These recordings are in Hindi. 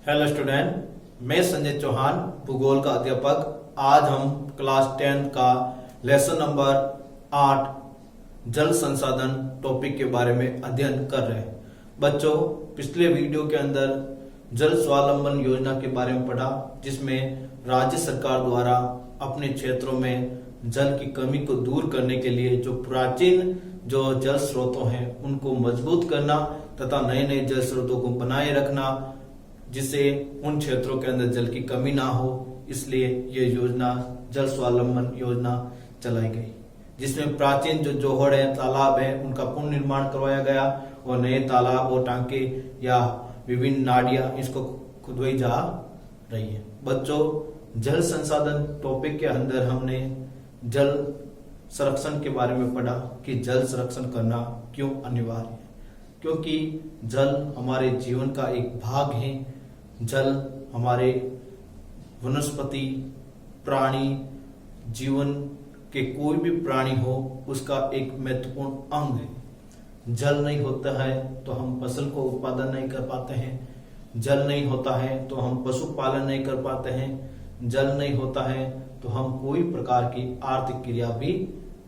हेलो स्टूडेंट, मैं संजय चौहान, भूगोल का अध्यापक। आज हम क्लास 10 का लेसन नंबर 8 जल संसाधन टॉपिक के बारे में अध्ययन कर रहे हैं। बच्चों, पिछले वीडियो के अंदर जल स्वावलंबन योजना के बारे में पढ़ा, जिसमें राज्य सरकार द्वारा अपने क्षेत्रों में जल की कमी को दूर करने के लिए जो प्राचीन जो जल स्रोतों हैं उनको मजबूत करना तथा नए नए जल स्रोतों को बनाए रखना, जिससे उन क्षेत्रों के अंदर जल की कमी ना हो। इसलिए ये योजना जल स्वावलंबन योजना चलाई गई, जिसमें प्राचीन जो जोहड़ है, तालाब है, उनका पुनर्निर्माण करवाया गया और नए तालाब और टांके या विभिन्न नालियां इसको खुदवाई जा रही है। बच्चों, जल संसाधन टॉपिक के अंदर हमने जल संरक्षण के बारे में पढ़ा कि जल संरक्षण करना क्यों अनिवार्य है। क्योंकि जल हमारे जीवन का एक भाग है। जल हमारे वनस्पति, प्राणी, जीवन के कोई भी प्राणी हो उसका एक महत्वपूर्ण अंग है। जल नहीं होता है तो हम फसल को उत्पादन नहीं कर पाते हैं। जल नहीं होता है तो हम पशुपालन नहीं कर पाते हैं। जल नहीं होता है तो हम कोई प्रकार की आर्थिक क्रिया भी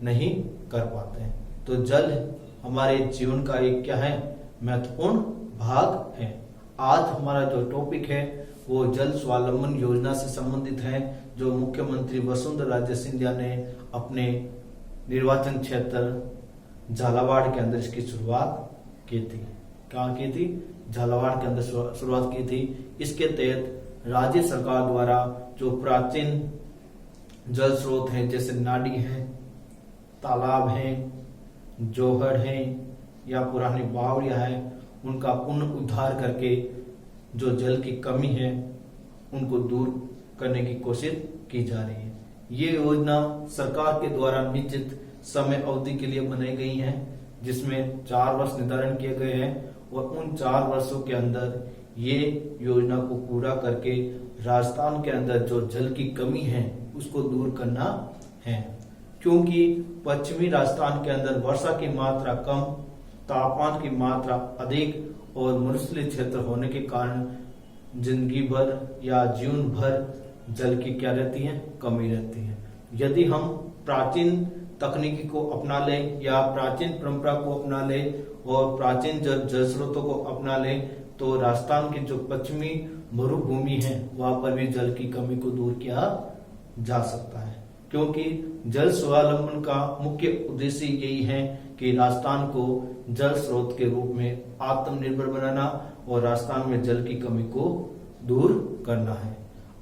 नहीं कर पाते हैं। तो जल हमारे जीवन का एक क्या है, महत्वपूर्ण भाग है। आज हमारा जो टॉपिक है वो जल स्वावलंबन योजना से संबंधित है, जो मुख्यमंत्री वसुंधरा राजे सिंधिया ने अपने निर्वाचन क्षेत्र झालावाड़ के अंदर इसकी शुरुआत की थी। कहाँ की थी? झालावाड़ के अंदर शुरुआत की थी। इसके तहत राज्य सरकार द्वारा जो प्राचीन जल स्रोत हैं, जैसे नाली है, तालाब हैं, जोहड़ हैं या पुरानी बावड़ियां हैं, उनका पुनरुद्धार करके जो जल की कमी है उनको दूर करने की कोशिश की जा रही है। ये योजना सरकार के द्वारा निश्चित समय अवधि के लिए बनाई गई है, जिसमें 4 वर्ष निर्धारण किए गए हैं और उन 4 वर्षों के अंदर ये योजना को पूरा करके राजस्थान के अंदर जो जल की कमी है उसको दूर करना है। क्योंकि पश्चिमी राजस्थान के अंदर वर्षा की मात्रा कम, तापमान की मात्रा अधिक और मरुस्थलीय क्षेत्र होने के कारण जिंदगी भर या जीवन भर जल की क्या रहती है, कमी रहती है। यदि हम प्राचीन तकनीकी को अपना लें या प्राचीन परंपरा को अपना लें और प्राचीन जल स्रोतों को अपना लें तो राजस्थान की जो पश्चिमी मरुभूमि है वहां पर भी जल की कमी को दूर किया जा सकता है। क्योंकि जल स्वावलंबन का मुख्य उद्देश्य यही है कि राजस्थान को जल स्रोत के रूप में आत्मनिर्भर बनाना और राजस्थान में जल की कमी को दूर करना है।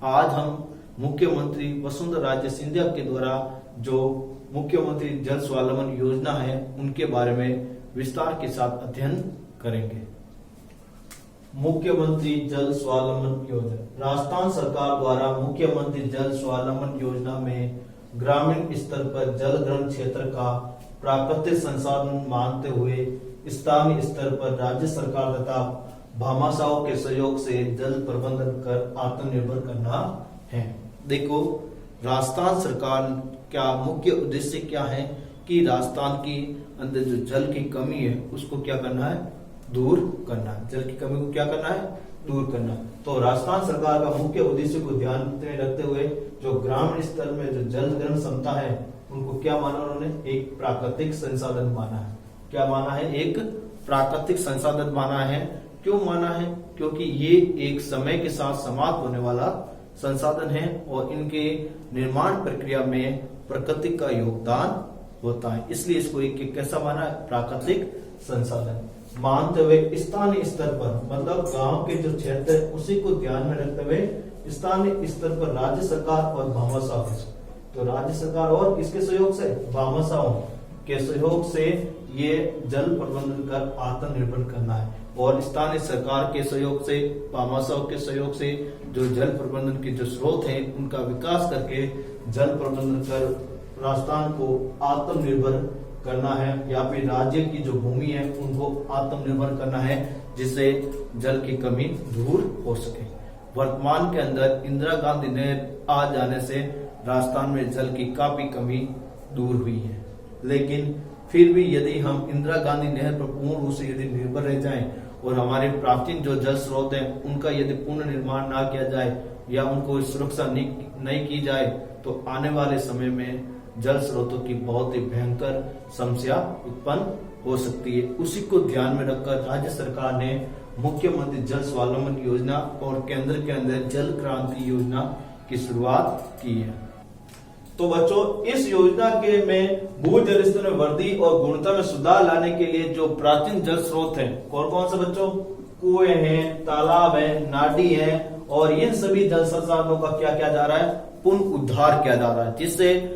आज हम मुख्यमंत्री वसुंधरा राजे सिंधिया के द्वारा जो मुख्यमंत्री जल स्वावलंबन योजना है उनके बारे में विस्तार के साथ अध्ययन करेंगे। मुख्यमंत्री जल स्वावलंबन योजना। राजस्थान सरकार द्वारा मुख्यमंत्री जल स्वावलंबन योजना में ग्रामीण स्तर पर जल ग्रहण क्षेत्र का प्राकृतिक संसाधन मानते हुए स्थानीय स्तर पर राज्य सरकार तथा भामाशाहों के सहयोग से जल प्रबंधन कर आत्मनिर्भर करना है। देखो, राजस्थान सरकार का मुख्य उद्देश्य क्या है कि राजस्थान की अंदर जो जल की कमी है उसको क्या करना है, दूर करना। जल की कमी को क्या करना है, दूर करना। तो राजस्थान सरकार का मुख्य उद्देश्य को ध्यान में रखते हुए जो ग्रामीण स्तर में जो जल ग्रहण क्षमता है उनको क्या माना उन्होंने, एक प्राकृतिक संसाधन माना है। क्या माना है? एक प्राकृतिक संसाधन माना है। क्यों माना है? क्योंकि ये एक समय के साथ समाप्त होने वाला संसाधन है और इनके निर्माण प्रक्रिया में प्रकृति का योगदान होता है, इसलिए इसको एक कैसा माना है, प्राकृतिक संसाधन मानते हुए स्थानीय स्तर पर, मतलब गांव के जो क्षेत्र है उसी को ध्यान में रखते हुए स्थानीय स्तर पर राज्य सरकार और भामाशाह, तो राज्य सरकार और किसके सहयोग से, भामाशाहों के सहयोग से ये जल प्रबंधन कर आत्मनिर्भर करना है। और स्थानीय सरकार के सहयोग से, भामाशाहों के सहयोग से जो जल प्रबंधन के जो स्रोत हैं उनका विकास करके जल प्रबंधन कर राजस्थान को आत्मनिर्भर करना है, या फिर राज्य की जो भूमि है उनको आत्मनिर्भर करना है, जिससे जल की कमी दूर हो सके। वर्तमान के अंदर इंदिरा गांधी नहर आ जाने से राजस्थान में जल की काफी कमी दूर हुई है, लेकिन फिर भी यदि हम इंदिरा गांधी नहर पर पूर्ण रूप से यदि निर्भर रह जाएं और हमारे प्राचीन जो जल स्रोत हैं उनका यदि पुनर्निर्माण ना किया जाए या उनको सुरक्षा नहीं की जाए तो आने वाले समय में जल स्रोतों की बहुत ही भयंकर समस्या उत्पन्न हो सकती है। उसी को ध्यान में रखकर राज्य सरकार ने मुख्यमंत्री जल स्वावलंबन योजना और केंद्र के अंदर जल क्रांति योजना की शुरुआत की है। तो बच्चों, इस योजना के में भूजल स्तर में वृद्धि और गुणवत्ता में सुधार लाने के लिए जो प्राचीन जल स्रोत हैं, कौन कौन से बच्चों? कुएं हैं, तालाब है, नाडी है, और इन सभी जल संसाधनों का क्या किया जा रहा है? पुनः उद्धार किया जा रहा है, जिससे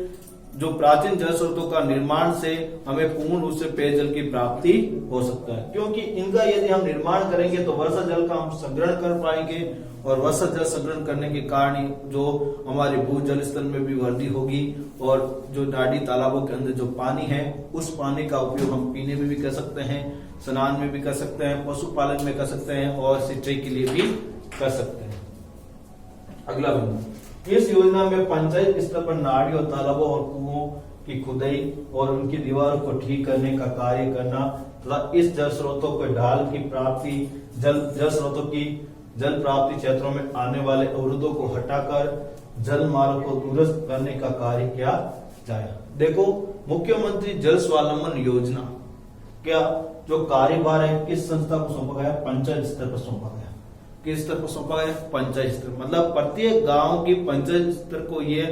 जो प्राचीन जल स्रोतों का निर्माण से हमें पूर्ण रूप से पेयजल की प्राप्ति हो सकता है। क्योंकि इनका यदि हम निर्माण करेंगे तो वर्षा जल का हम संग्रहण कर पाएंगे, और वर्षा जल संग्रहण करने के कारण जो हमारे भूजल स्तर में भी वृद्धि होगी, और जो नाडी तालाबों के अंदर जो पानी है उस पानी का उपयोग हम पीने में भी कर सकते हैं, स्नान में भी कर सकते हैं, पशुपालन में कर सकते हैं, और सिंचाई के लिए भी कर सकते हैं। अगला बिंदु, इस योजना में पंचायत स्तर पर नाड़ी और तालाबों और कुओं की खुदाई और उनकी दीवारों को ठीक करने का कार्य करना तथा इस जल स्रोतों को ढाल की प्राप्ति जल स्रोतों की जल प्राप्ति क्षेत्रों में आने वाले अवरोधों को हटाकर जल मार्ग को दुरुस्त करने का कार्य किया जाए। देखो, मुख्यमंत्री जल स्वावलंबन योजना क्या जो कार्यभार है किस संस्था को सौंपा गया? पंचायत स्तर पर सौंपा गया। किस स्तर पर सौंपा गया? पंचायत स्तर। मतलब प्रत्येक गांव की पंचायत स्तर को ये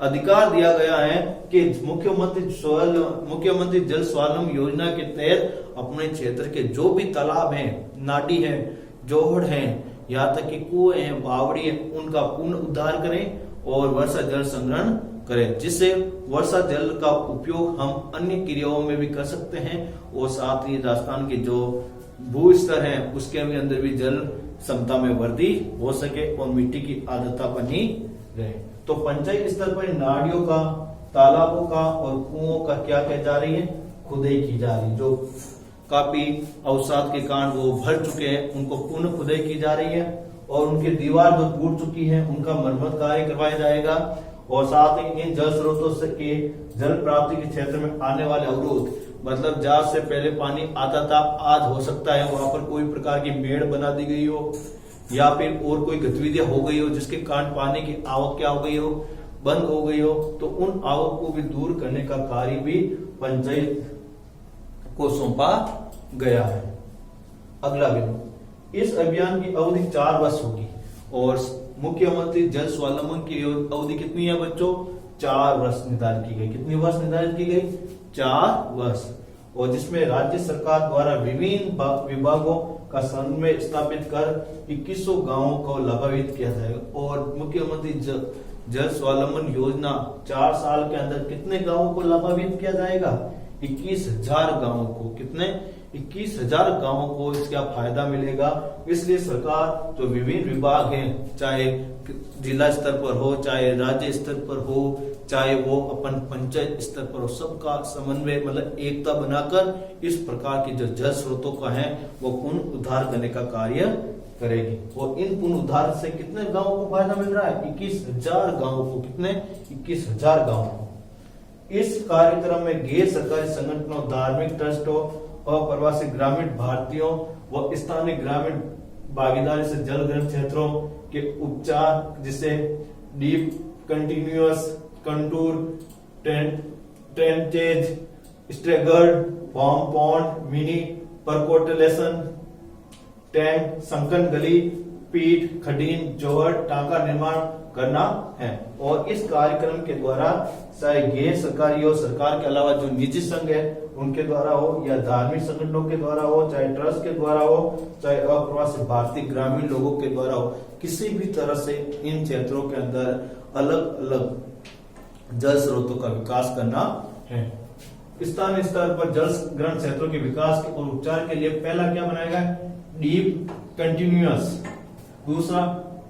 अधिकार दिया गया है कि मुख्यमंत्री जल स्वावलंबन योजना के तहत अपने क्षेत्र के जो भी तालाब हैं, नाडी हैं, जोहड़ हैं, यहाँ तक कि कुएं हैं, बावड़ी है, उनका पुनः उद्धार करें और वर्षा जल संग्रहण करें, जिससे वर्षा जल का उपयोग हम अन्य क्रियाओं में भी कर सकते हैं, और साथ ही राजस्थान के जो भू स्तर है उसके अंदर भी जल क्षमता में वृद्धि हो सके और मिट्टी की आर्द्रता बनी रहे। तो पंचायत स्तर पर नालियों का, तालाबों का और कुओं का क्या किया जा रही है? खुदाई की जा रही है। जो काफी अवसाद के कारण वो भर चुके हैं उनको पुनः खुदाई की जा रही है, और उनकी दीवार जो टूट चुकी है उनका मरम्मत कार्य करवाया जाएगा, और साथ ही इन जल स्रोतों से के जल प्राप्ति के क्षेत्र में आने वाले अवरोध, मतलब जहां से पहले पानी आता था आज हो सकता है वहां पर कोई प्रकार की मेड़ बना दी गई हो या फिर और कोई गतिविधियां हो गई हो जिसके कारण पानी की आवक क्या हो गई हो? बंद हो गई हो, तो उन आवक को भी दूर करने का कार्य भी पंचायत को सौंपा गया है। अगला बिंदु, इस अभियान की अवधि 4 वर्ष होगी, और मुख्यमंत्री जल स्वावलंबन की अवधि कितनी है बच्चों? 4 वर्ष निर्धारित की गई। कितनी वर्ष निर्धारित की गई? 4 वर्ष। और जिसमें राज्य सरकार द्वारा विभिन्न विभागों का समन्वय स्थापित कर 2100 गांवों को लाभान्वित किया जाएगा। और मुख्यमंत्री जल स्वावलंबन योजना 4 साल के अंदर कितने गांवों को लाभान्वित किया जाएगा? 21,000 गांवों को। कितने? 21,000 गांवों को इसका फायदा मिलेगा। इसलिए सरकार जो विभिन्न विभाग हैं, चाहे जिला स्तर पर हो, चाहे राज्य स्तर पर हो, चाहे वो अपन पंचायत स्तर पर हो, सबका समन्वय मतलब एकता बनाकर इस प्रकार की जो जल स्रोतों का है वो पुनः उद्धार करने का कार्य करेगी। और इन पुनः उद्धार से कितने गांवों को फायदा मिल रहा है? 21,000 गांवों को। कितने? 21,000 गांवों को। इस कार्यक्रम में गैर सरकारी संगठनों, धार्मिक ट्रस्टों, अप्रवासी ग्रामीण भारतीयों व स्थानीय ग्रामीण भागीदारी से जल ग्रहण क्षेत्रों के उपचार, जिसे deep continuous contour, trenches, staggered, farm pond, mini percolation, tank, sunken gully, पीठ, खडीन, जोहड़, टांका निर्माण करना है। और इस कार्यक्रम के द्वारा चाहे गैर सरकारी हो, सरकार के अलावा जो निजी संघ है उनके द्वारा हो, या धार्मिक संगठनों के द्वारा हो, चाहे ट्रस्ट के द्वारा हो, चाहे अप्रवासी भारतीय ग्रामीण लोगों के द्वारा हो, किसी भी तरह से इन क्षेत्रों के अंदर अलग अलग जल स्रोतों का विकास करना है। स्थानीय स्तर पर जल ग्रहण क्षेत्रों के विकास और उपचार के लिए पहला क्या बनाएगा? Deep continuous. दूसरा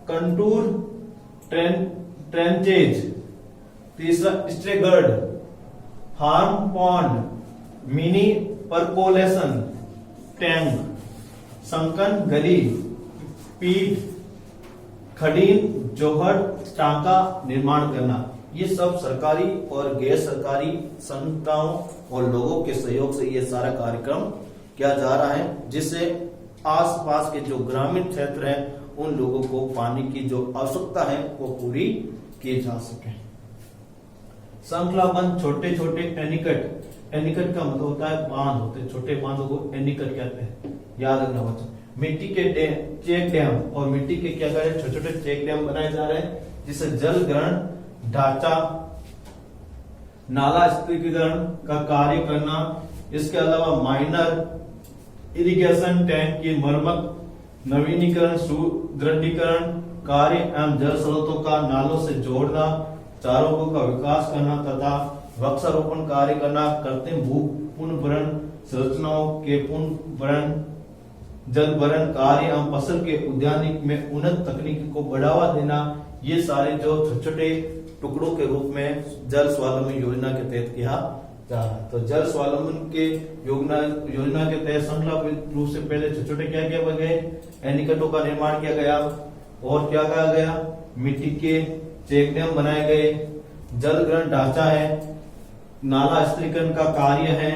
कंटूर ट्रेंचेज। तीसरा staggered, farm pond, mini percolation, tank, sunken gully, पीठ, खडीन, जोहड़, टांका निर्माण करना। ये सब सरकारी और गैर सरकारी संस्थाओं और लोगों के सहयोग से ये सारा कार्यक्रम किया जा रहा है, जिससे आसपास के जो ग्रामीण क्षेत्र है उन लोगों को पानी की जो आवश्यकता है वो पूरी की जा सके। श्रृंखलाबंद छोटे छोटे एनीकट, एनीकट का मतलब होता है बांध होते हैं, छोटे बांधों को एनीकट कहते हैं, याद रखना बच्चों। मिट्टी के चेक डैम और मिट्टी के क्या कर रहे हैं, छोटे छोटे चेक डैम बनाए जा रहे हैं जिससे जल ग्रहण ढांचा, नाला स्थिरीकरण का कार्य करना। इसके अलावा माइनर इरिगेशन टैंक की मरम्मत, नवीनीकरण, सुदृढ़ीकरण कार्य एवं जल स्रोतों का नालों से जोड़ना, चारों का विकास करना तथा वृक्षारोपण कार्य करना, कृत्रिम भू पुनर्भरण संरचनाओं के पुनर्भरण, जल भरण कार्य एवं फसल के उद्यानिक में उन्नत तकनीक को बढ़ावा देना, ये सारे जो छोटे छोटे टुकड़ों के रूप में जल स्वावलंबन योजना के तहत किया जा रहा है। तो जल स्वावलंबन के योजना के तहत श्रृंखला रूप से पहले छोटे छोटे क्या किया गए, एनीकटों का निर्माण किया गया और क्या कहा गया, मिट्टी के चेक डैम बनाए गए, जल ग्रहण ढांचा है, नाला स्थिरीकरण का कार्य है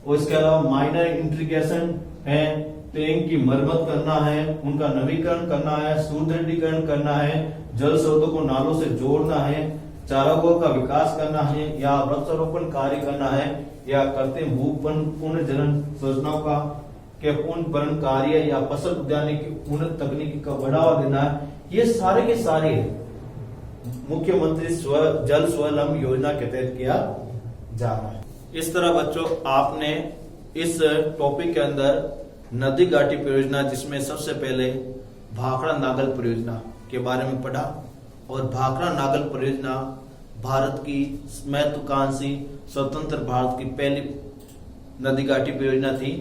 और इसके अलावा माइनर इंटीग्रेशन है, टैंक की मरम्मत करना है, उनका नवीकरण करना है, सुदृढ़ीकरण करना है, जल स्रोतों को नालों से जोड़ना है, चारागाहों का विकास करना है या वृक्षारोपण कार्य करना है या कृत्रिम भू पुनर्जनन संरचनाओं का के पुनर्भरण कार्य या फसल उद्यानिक की उन्नत तकनीकी का बढ़ावा देना है। ये सारे के सारे मुख्यमंत्री जल स्वावलंबन योजना के तहत किया जा रहा है। इस तरह बच्चों आपने इस टॉपिक के अंदर नदी घाटी परियोजना, जिसमें सबसे पहले भाखड़ा नागल परियोजना के बारे में पढ़ा और भाखड़ा नागल परियोजना भारत की महत्वाकांक्षी स्वतंत्र भारत की पहली नदी घाटी परियोजना थी,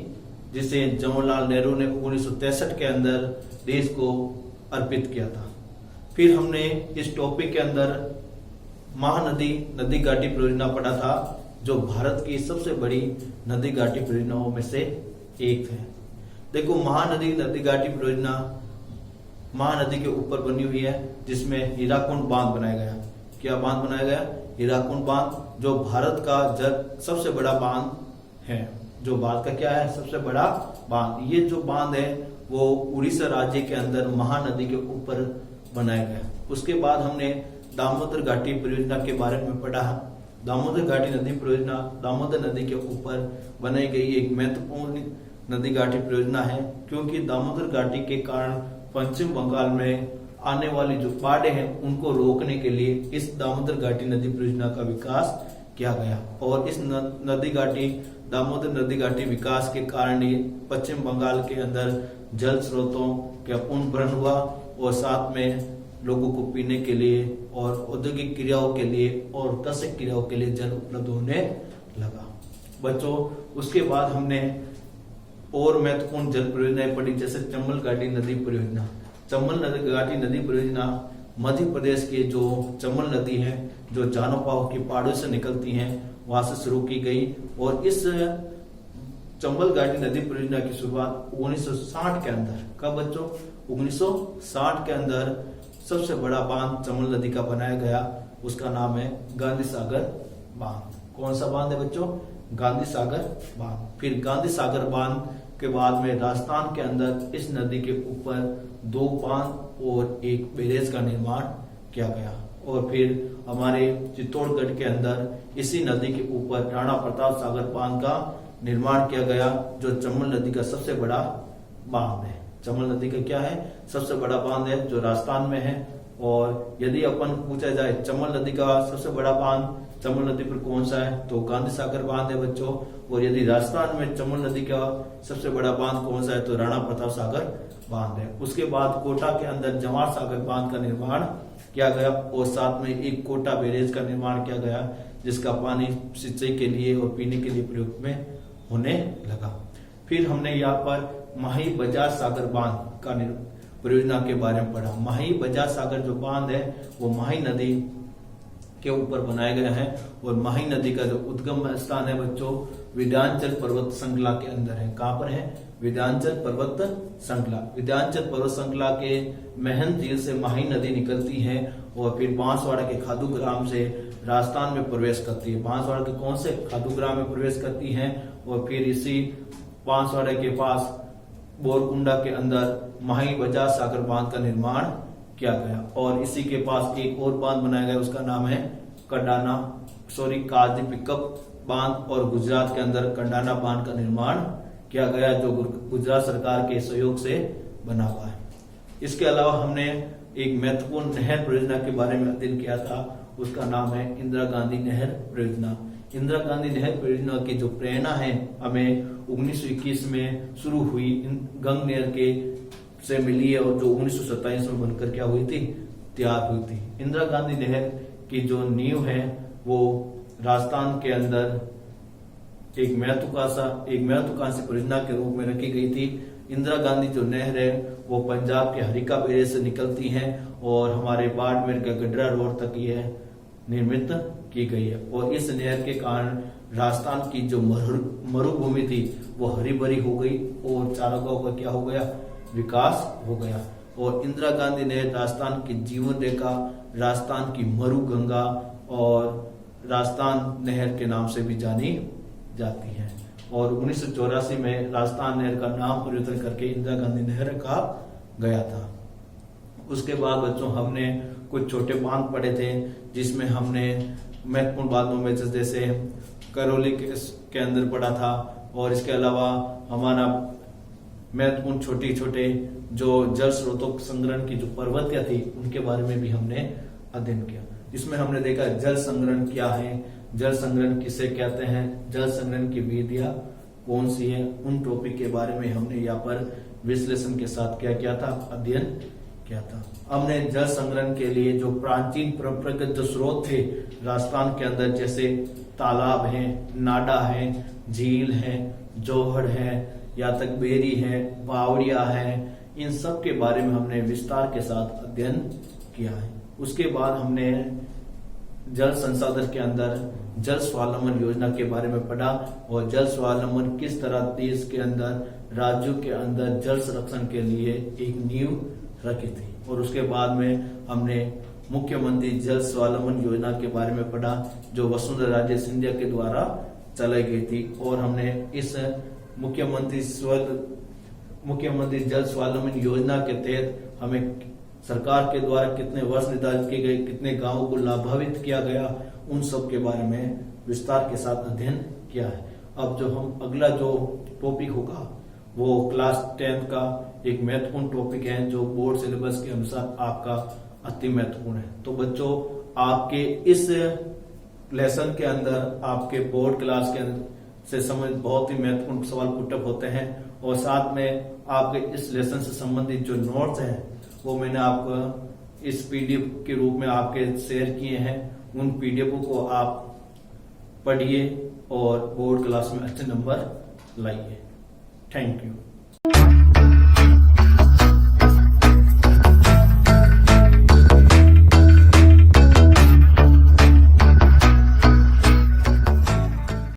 जिसे जवाहरलाल नेहरू ने 1963 के अंदर देश को अर्पित किया था। फिर हमने इस टॉपिक के अंदर महानदी नदी घाटी परियोजना पढ़ा था, जो भारत की सबसे बड़ी नदी घाटी परियोजनाओं में से एक है। देखो, महानदी नदी घाटी परियोजना महानदी के ऊपर बनी हुई है, जिसमें हीराकुंड बांध बनाया गया। क्या बांध बनाया गया? हीराकुंड बांध, जो भारत का सबसे बड़ा बांध है, जो भारत का क्या है, सबसे बड़ा बांध। ये जो बांध है वो उड़ीसा राज्य के अंदर महानदी के ऊपर बनाया गया। उसके बाद हमने दामोदर घाटी परियोजना के बारे में पढ़ा। दामोदर घाटी नदी परियोजना दामोदर नदी के ऊपर बनाई गई एक महत्वपूर्ण नदी घाटी परियोजना है, क्योंकि दामोदर घाटी के कारण पश्चिम बंगाल में आने वाली जो बाढ़ें हैं उनको रोकने के लिए इस दामोदर घाटी नदी परियोजना का विकास किया गया। और इस नदी घाटी दामोदर नदी घाटी विकास के कारण ही पश्चिम बंगाल के अंदर जल स्रोतों का पुनर्भरण हुआ और साथ में लोगों को पीने के लिए और औद्योगिक क्रियाओं के लिए और कृषि क्रियाओं के लिए जल उपलब्ध होने लगा। बच्चों, उसके बाद हमने और महत्वपूर्ण जल परियोजनाएं पढ़ी, जैसे चंबल घाटी नदी परियोजना। चंबल घाटी नदी परियोजना मध्य प्रदेश के जो चंबल नदी है, जो जानोपाव की पहाड़ों से निकलती हैं, वहां से शुरू की गई। और इस चंबल घाटी नदी परियोजना की शुरुआत 1960 के अंदर, कब बच्चों? 1960 के अंदर सबसे बड़ा बांध चंबल नदी का बनाया गया, उसका नाम है गांधी सागर बांध। कौन सा बांध है बच्चों? गांधी सागर बांध। फिर गांधी सागर बांध के बाद में राजस्थान के अंदर इस नदी के ऊपर 2 बांध और एक बैरेज का निर्माण किया गया। और फिर हमारे चित्तौड़गढ़ के अंदर इसी नदी के ऊपर राणा प्रताप सागर बांध का निर्माण किया गया, जो चंबल नदी का सबसे बड़ा बांध है। चंबल नदी का क्या है? सबसे बड़ा बांध है, जो राजस्थान में है। और यदि अपन पूछा जाए चंबल नदी का सबसे बड़ा बांध चंबल नदी पर कौन सा है, तो गांधी सागर बांध है बच्चों। और यदि राजस्थान में चंबल नदी का सबसे बड़ा बांध कौन सा है, तो राणा प्रताप सागर बांध है। उसके बाद कोटा के अंदर जवाहर सागर बांध का निर्माण किया गया और साथ में एक कोटा बैरेज का निर्माण किया गया, जिसका पानी सिंचाई के लिए और पीने के लिए प्रयोग में होने लगा। फिर हमने यहाँ पर माही बजाज सागर बांध का परियोजना के बारे में पढ़ा। माही बजाज सागर जो बांध है वो माही नदी के ऊपर बनाया गया है। और माही नदी का जो उद्गम स्थान है बच्चों, विंध्याचल पर्वत श्रृंखला के अंदर है। कहां पर है? विंध्याचल पर्वत श्रृंखला। विंध्याचल पर्वत श्रृंखला के महन झील से माही नदी निकलती है और फिर बांसवाड़ा के खादू ग्राम से राजस्थान में प्रवेश करती है। बांसवाड़ा के कौन से खादू ग्राम में प्रवेश करती है और फिर इसी बांसवाड़ा के पास बोरकुंडा के अंदर माही बजाज सागर बांध का निर्माण किया गया। और इसी के पास एक और बांध बनाया गया, उसका नाम है काजी पिकअप बांध। और गुजरात के अंदर कंडाना बांध का निर्माण किया गया, जो गुजरात सरकार के सहयोग से बना हुआ है। इसके अलावा हमने एक महत्वपूर्ण नहर परियोजना के बारे में अध्ययन किया था, उसका नाम है इंदिरा गांधी नहर परियोजना। इंदिरा गांधी नहर परियोजना की जो प्रेरणा है हमें 1921 में शुरू हुई गंग नहर के से मिली है, और जो 1927 में बनकर क्या हुई थी, तैयार हुई थी। इंदिरा गांधी नहर की जो नींव है वो राजस्थान के अंदर एक महत्वाकांक्षी परियोजना के रूप में रखी गई थी। इंदिरा गांधी जो नहर है वो पंजाब के हरिका बेड़े से निकलती है और हमारे बाड़मेर के गडरा रोड तक यह निर्मित की गई है। और इस नहर के कारण राजस्थान की जो मरुभूमि थी वो हरी भरी हो गई और चारागांव का क्या हो गया, विकास हो गया। और इंदिरा गांधी नहर राजस्थान की जीवन रेखा, राजस्थान की मरु गंगा और राजस्थान नहर के नाम से भी जानी जाती है। और 1984 में राजस्थान नहर का नाम परिवर्तन करके इंदिरा गांधी नहर कहा गया था। उसके बाद बच्चों हमने कुछ छोटे बांध पढ़े थे, जिसमें हमने महत्वपूर्ण बांधों में जैसे करौली के अंदर पढ़ा था। और इसके अलावा हमारा महत्वपूर्ण छोटे छोटे जो जल स्रोतों संग्रहण की जो प्रवृत्तियां थी उनके बारे में भी हमने अध्ययन किया। इसमें हमने देखा जल संग्रहण क्या है, जल संग्रहण किसे कहते हैं, जल संग्रहण की विधियां कौन सी है, उन टॉपिक के बारे में हमने यहाँ पर विश्लेषण के साथ क्या किया था, अध्ययन किया था। हमने जल संग्रहण के लिए जो प्राचीन परंपरागत जो स्रोत थे राजस्थान के अंदर, जैसे तालाब है, नाडा है, झील है, जोहड़ है, या तक बेरी है, बावड़िया है, इन सब के बारे में हमने विस्तार के साथ अध्ययन किया है। उसके बाद हमने जल संसाधन के अंदर जल स्वावलंबन योजना के बारे में पढ़ा और जल स्वावलंबन किस तरह देश के अंदर, राज्यों के अंदर जल संरक्षण के लिए एक नींव रखी थी। और उसके बाद में हमने मुख्यमंत्री जल स्वावलंबन योजना के बारे में पढ़ा, जो वसुंधरा राजे सिंधिया के द्वारा चलाई गई थी। और हमने इस मुख्यमंत्री जल स्वावलंबन योजना के तहत हमें सरकार के द्वारा कितने वर्ष निर्धारित किए गए, कितने गांवों को लाभान्वित किया गया, उन सब के बारे में विस्तार के साथ अध्ययन किया है। अब जो हम अगला जो टॉपिक होगा वो क्लास 10 का एक महत्वपूर्ण टॉपिक है, जो बोर्ड सिलेबस के अनुसार आपका अति महत्वपूर्ण है। तो बच्चों आपके इस लेसन के अंदर आपके बोर्ड क्लास के अंदर से संबंधित बहुत ही महत्वपूर्ण सवाल पुटअप होते हैं, और साथ में आपके इस लेसन से संबंधित जो नोट्स हैं वो मैंने आपको इस पीडीएफ के रूप में आपके शेयर किए हैं। उन पीडीएफ को आप पढ़िए और बोर्ड क्लास में अच्छे नंबर लाइए। Thank you.